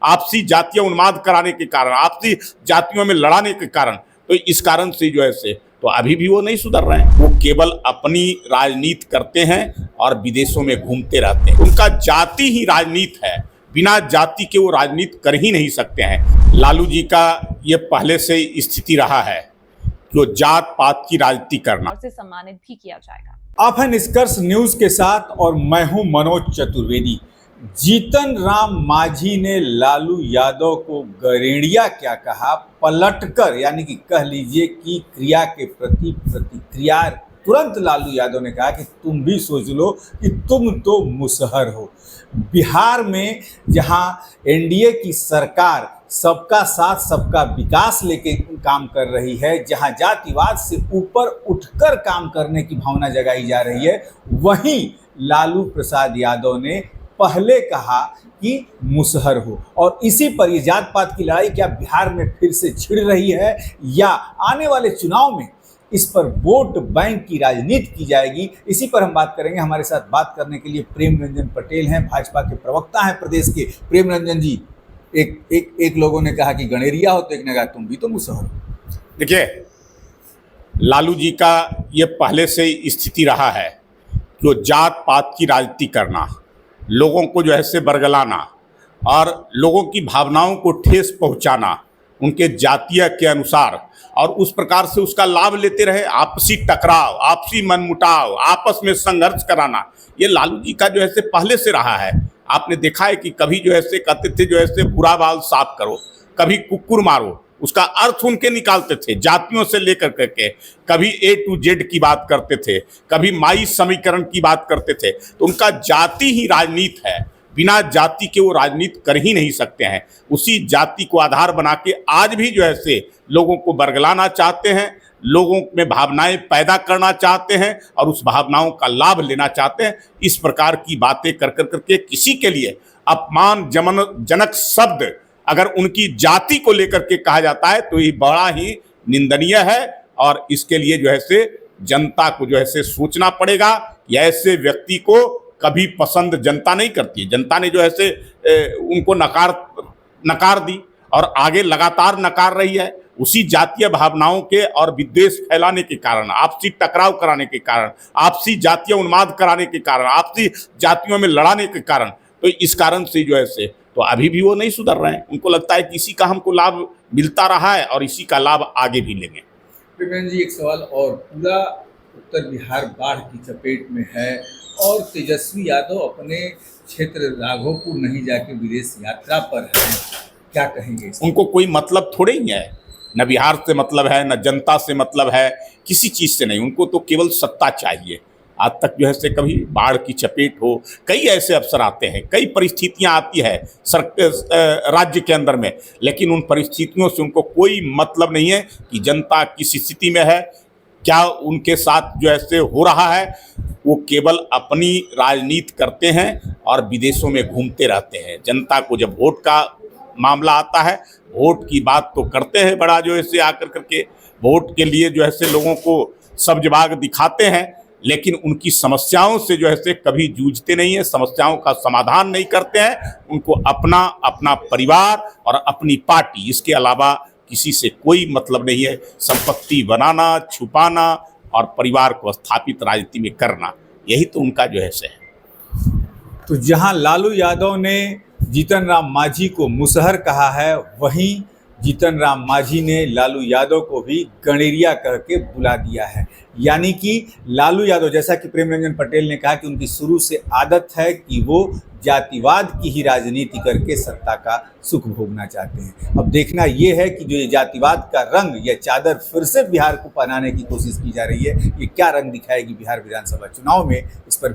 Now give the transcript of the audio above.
आपसी जातीय उन्माद कराने के कारण, आपसी जातियों में लड़ाने के कारण, तो इस कारण से जो है से तो अभी भी वो नहीं सुधर रहे हैं। वो केवल अपनी राजनीति करते हैं और विदेशों में घूमते रहते हैं। उनका जाति ही राजनीति है, बिना जाति के वो राजनीति कर ही नहीं सकते हैं। लालू जी का ये पहले से स्थिति रहा है जो जात पात की राजनीति करना। से सम्मानित भी किया जाएगा। आप हैं निष्कर्ष न्यूज के साथ और मैं हूं मनोज चतुर्वेदी। जीतन राम मांझी ने लालू यादव को गरेड़िया क्या कहा, पलटकर यानी कि कह लीजिए कि क्रिया के प्रति प्रतिक्रिया तुरंत लालू यादव ने कहा कि तुम भी सोच लो कि तुम तो मुसहर हो। बिहार में जहां एनडीए की सरकार सबका साथ सबका विकास लेके काम कर रही है, जहां जातिवाद से ऊपर उठकर काम करने की भावना जगाई जा रही है, वहीं लालू प्रसाद यादव ने पहले कहा कि मुसहर हो। और इसी पर ये जात पात की लड़ाई क्या बिहार में फिर से छिड़ रही है या आने वाले चुनाव में इस पर वोट बैंक की राजनीति की जाएगी, इसी पर हम बात करेंगे। हमारे साथ बात करने के लिए प्रेम रंजन पटेल हैं, भाजपा के प्रवक्ता हैं प्रदेश के। प्रेम रंजन जी, एक लोगों ने कहा कि गणेरिया हो, तो एक ने कहा तुम भी तो मुसहर हो। देखिए, लालू जी का ये पहले से स्थिति रहा है जो जात पात की राजनीति करना, लोगों को जो है से बरगलाना और लोगों की भावनाओं को ठेस पहुंचाना उनके जातीय के अनुसार, और उस प्रकार से उसका लाभ लेते रहे। आपसी टकराव, आपसी मनमुटाव, आपस में संघर्ष कराना, ये लालू जी का जो है से पहले से रहा है। आपने देखा है कि कभी जो है से कहते थे जो है से बुरा बाल साफ करो, कभी कुकुर मारो, उसका अर्थ उनके निकालते थे जातियों से लेकर करके, कभी A to Z की बात करते थे, कभी माई समीकरण की बात करते थे। तो उनका जाति ही राजनीति है, बिना जाति के वो राजनीति कर ही नहीं सकते हैं। उसी जाति को आधार बना के आज भी जो है से लोगों को बरगलाना चाहते हैं, लोगों में भावनाएं पैदा करना चाहते हैं और उस भावनाओं का लाभ लेना चाहते हैं। इस प्रकार की बातें कर करके किसी के लिए अपमानजनक शब्द अगर उनकी जाति को लेकर के कहा जाता है तो ये बड़ा ही निंदनीय है, और इसके लिए जो है से जनता को जो है से सोचना पड़ेगा कि ऐसे व्यक्ति को कभी पसंद जनता नहीं करती है। जनता ने जो है से उनको नकार दी और आगे लगातार नकार रही है। उसी जातीय भावनाओं के और विद्वेष फैलाने के कारण, आपसी टकराव कराने के कारण, आपसी जातीय उन्माद कराने के कारण, आपसी जातियों में लड़ाने के कारण, तो इस कारण से जो है से तो अभी भी वो नहीं सुधर रहे हैं। उनको लगता है कि इसी का हमको लाभ मिलता रहा है और इसी का लाभ आगे भी लेंगे। प्रेम जी, एक सवाल और, पूरा उत्तर बिहार बाढ़ की चपेट में है और तेजस्वी यादव अपने क्षेत्र राघोपुर नहीं जाके विदेश यात्रा पर है, क्या कहेंगे? उनको कोई मतलब थोड़े ही है, न बिहार से मतलब है, न जनता से मतलब है, किसी चीज़ से नहीं। उनको तो केवल सत्ता चाहिए। आज तक जो है से कभी बाढ़ की चपेट हो, कई ऐसे अवसर आते हैं, कई परिस्थितियां आती है राज्य के अंदर में, लेकिन उन परिस्थितियों से उनको कोई मतलब नहीं है कि जनता किस स्थिति में है, क्या उनके साथ जो ऐसे हो रहा है। वो केवल अपनी राजनीति करते हैं और विदेशों में घूमते रहते हैं। जनता को जब वोट का मामला आता है, वोट की बात तो करते हैं बड़ा जो ऐसे आकर करके, वोट के लिए जो ऐसे लोगों को सब्जबाग दिखाते हैं, लेकिन उनकी समस्याओं से जो है से कभी जूझते नहीं है, समस्याओं का समाधान नहीं करते हैं। उनको अपना परिवार और अपनी पार्टी, इसके अलावा किसी से कोई मतलब नहीं है। संपत्ति बनाना, छुपाना और परिवार को स्थापित राजनीति में करना, यही तो उनका जो है से है। तो जहां लालू यादव ने जीतन राम मांझी को मुसहर कहा है, वहीं जीतन राम मांझी ने लालू यादव को भी गणेरिया कह के बुला दिया है। यानी कि लालू यादव, जैसा कि प्रेम रंजन पटेल ने कहा कि उनकी शुरू से आदत है कि वो जातिवाद की ही राजनीति करके सत्ता का सुख भोगना चाहते हैं। अब देखना ये है कि जो ये जातिवाद का रंग या चादर फिर से बिहार को पहनाने की कोशिश की जा रही है, ये क्या रंग दिखाएगी बिहार विधानसभा चुनाव में, इस पर भी